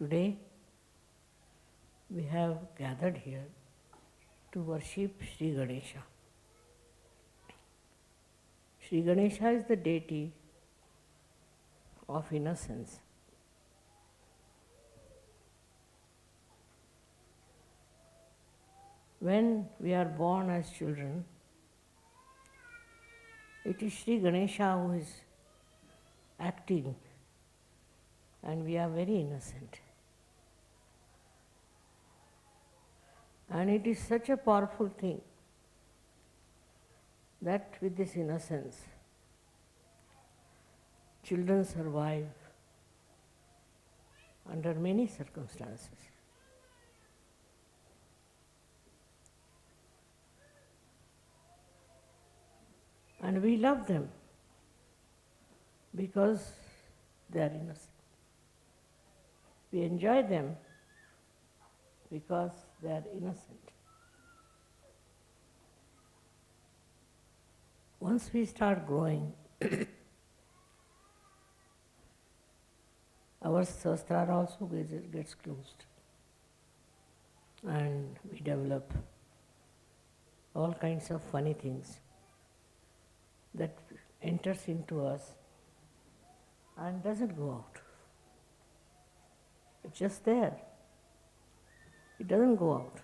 Today we have gathered here to worship Shri Ganesha. Shri Ganesha is the deity of innocence. When we are born as children, it is Shri Ganesha who is acting, and we are very innocent. And it is such a powerful thing that with this innocence, children survive under many circumstances. And we love them because they are innocent. We enjoy them because they are innocent. Once we start growing, our sastra also gets closed, and we develop all kinds of funny things that enters into us and doesn't go out. It's just there. It doesn't go out.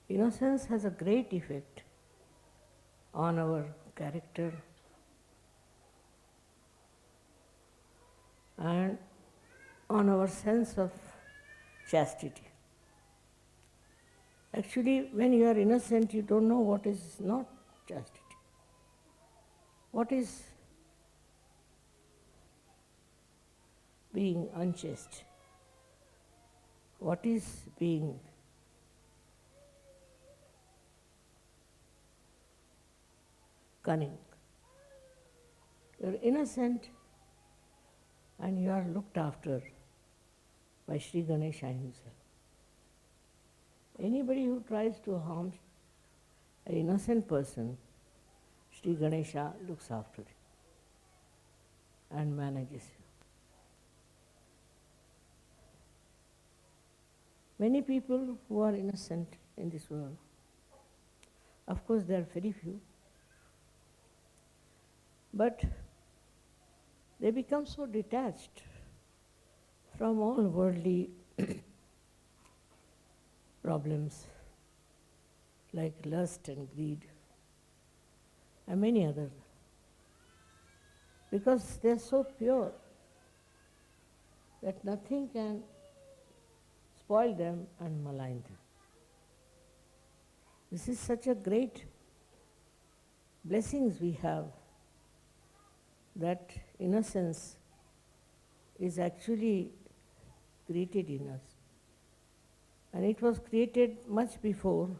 Innocence has a great effect on our character and on our sense of chastity. Actually, when you are innocent, you don't know what is not chastity. What is being unchaste? What is being cunning? You are innocent and you are looked after by Shri Ganesha himself. Anybody who tries to harm an innocent person, Shri Ganesha looks after him and manages him. Many people who are innocent in this world, of course there are very few, but they become so detached from all worldly problems like lust and greed and many others, because they are so pure that nothing can spoil them and malign them. This is such a great blessings we have, that innocence is actually created in us. And it was created much before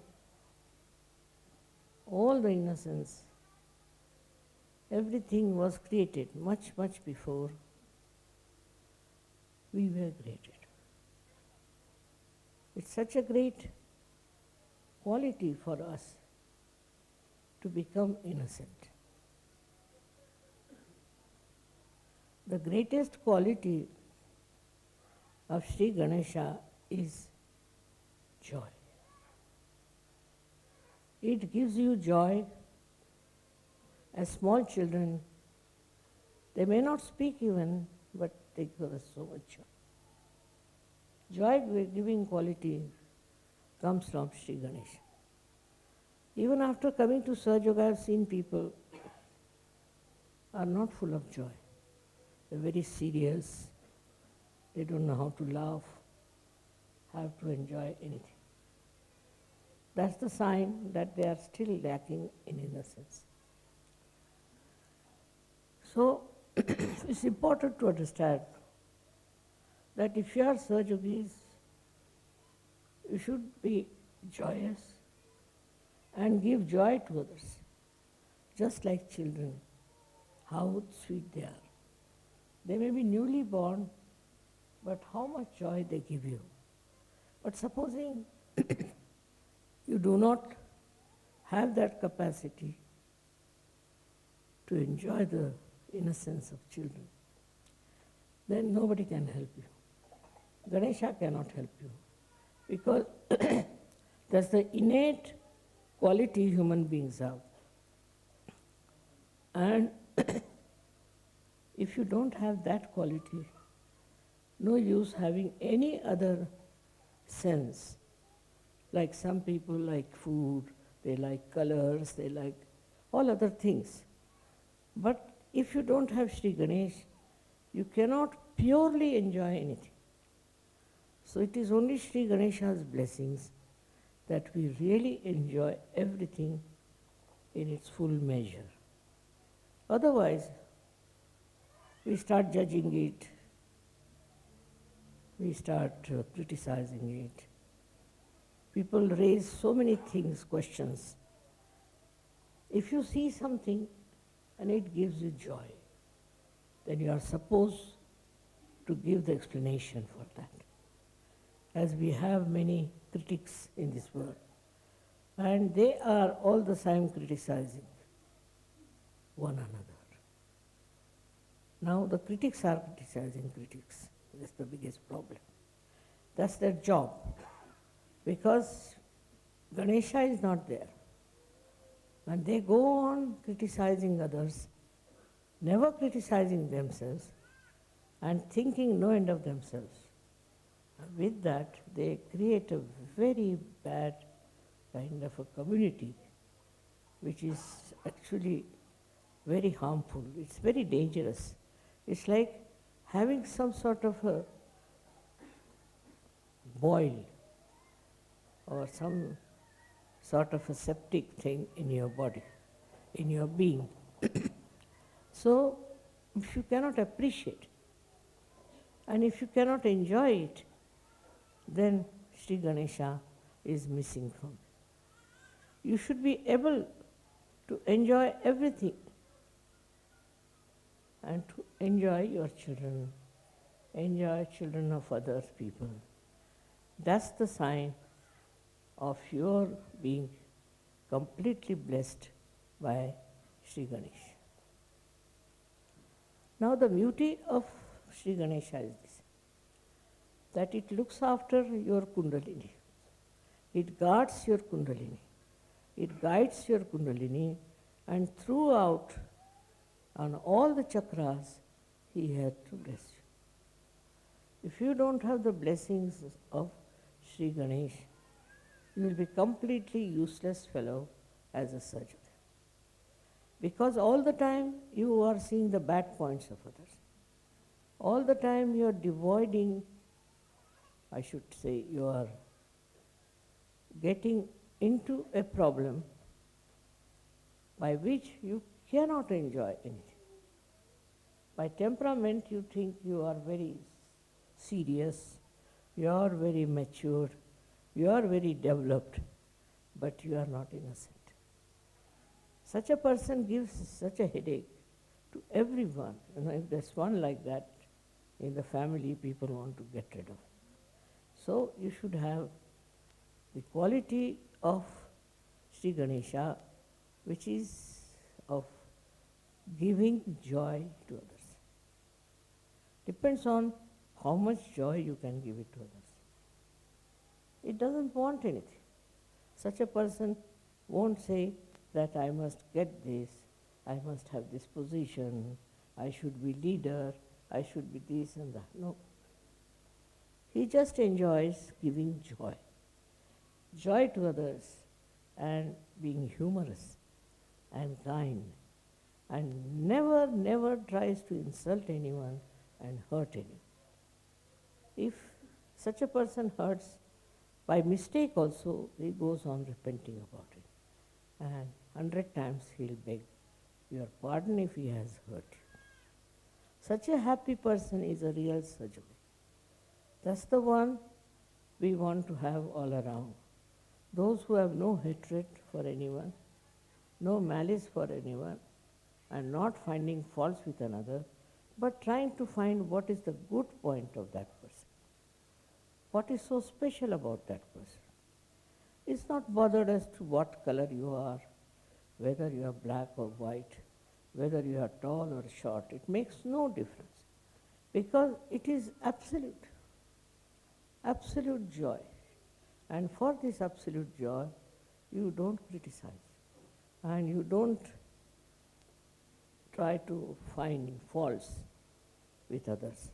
all the innocence. Everything was created much, much before we were created. It's such a great quality for us to become innocent. The greatest quality of Shri Ganesha is joy. It gives you joy. As small children, they may not speak even, but they give us so much joy. Joy-giving quality comes from Shri Ganesha. Even after coming to Sahaja Yoga, I have seen people are not full of joy. They're very serious. They don't know how to laugh, have to enjoy anything. That's the sign that they are still lacking in innocence. So, it's important to understand that if you are Sahaja Yogis, you should be joyous and give joy to others, just like children, how sweet they are. They may be newly born, but how much joy they give you. But supposing you do not have that capacity to enjoy the innocence of children, then nobody can help you. Ganesha cannot help you because that's the innate quality human beings have. And if you don't have that quality, no use having any other sense. Like some people like food, they like colors, they like all other things. But if you don't have Shri Ganesh, you cannot purely enjoy anything. So it is only Shri Ganesha's blessings that we really enjoy everything in its full measure. Otherwise, we start judging it, we start criticizing it. People raise so many things, questions. If you see something and it gives you joy, then you are supposed to give the explanation for that. As we have many critics in this world, and they are all the time criticizing one another. Now the critics are criticizing critics. That's the biggest problem. That's their job. Because Ganesha is not there. And they go on criticizing others, never criticizing themselves, and thinking no end of themselves. And with that, they create a very bad kind of a community, which is actually very harmful. It's very dangerous. It's like having some sort of a boil or some sort of a septic thing in your body, in your being. So, if you cannot appreciate and if you cannot enjoy it, then Shri Ganesha is missing from you. You should be able to enjoy everything and to enjoy your children, enjoy children of other people. That's the sign of your being completely blessed by Shri Ganesha. Now the beauty of Shri Ganesha is this, that it looks after your Kundalini. It guards your Kundalini. It guides your Kundalini, and throughout, on all the chakras, he has to bless you. If you don't have the blessings of Shri Ganesh, you will be completely useless fellow as a surgeon. Because all the time you are seeing the bad points of others. All the time you are devoiding, I should say, you are getting into a problem by which you cannot enjoy anything. By temperament you think you are very serious, you are very mature, you are very developed, but you are not innocent. Such a person gives such a headache to everyone. If there's one like that in the family, people want to get rid of. So you should have the quality of Shri Ganesha, which is of giving joy to others. Depends on how much joy you can give it to others. It doesn't want anything. Such a person won't say that I must get this, I must have this position, I should be leader, I should be this and that. No. He just enjoys giving joy. Joy to others and being humorous and kind, and never tries to insult anyone and hurt anyone. If such a person hurts by mistake also, he goes on repenting about it. And 100 times he'll beg your pardon if he has hurt you. Such a happy person is a real Sahaja. That's the one we want to have all around. Those who have no hatred for anyone, no malice for anyone, and not finding faults with another, but trying to find what is the good point of that person. What is so special about that person? It's not bothered as to what color you are, whether you are black or white, whether you are tall or short, it makes no difference, because it is absolute, absolute joy. And for this absolute joy, you don't criticize, and you don't try to find faults with others.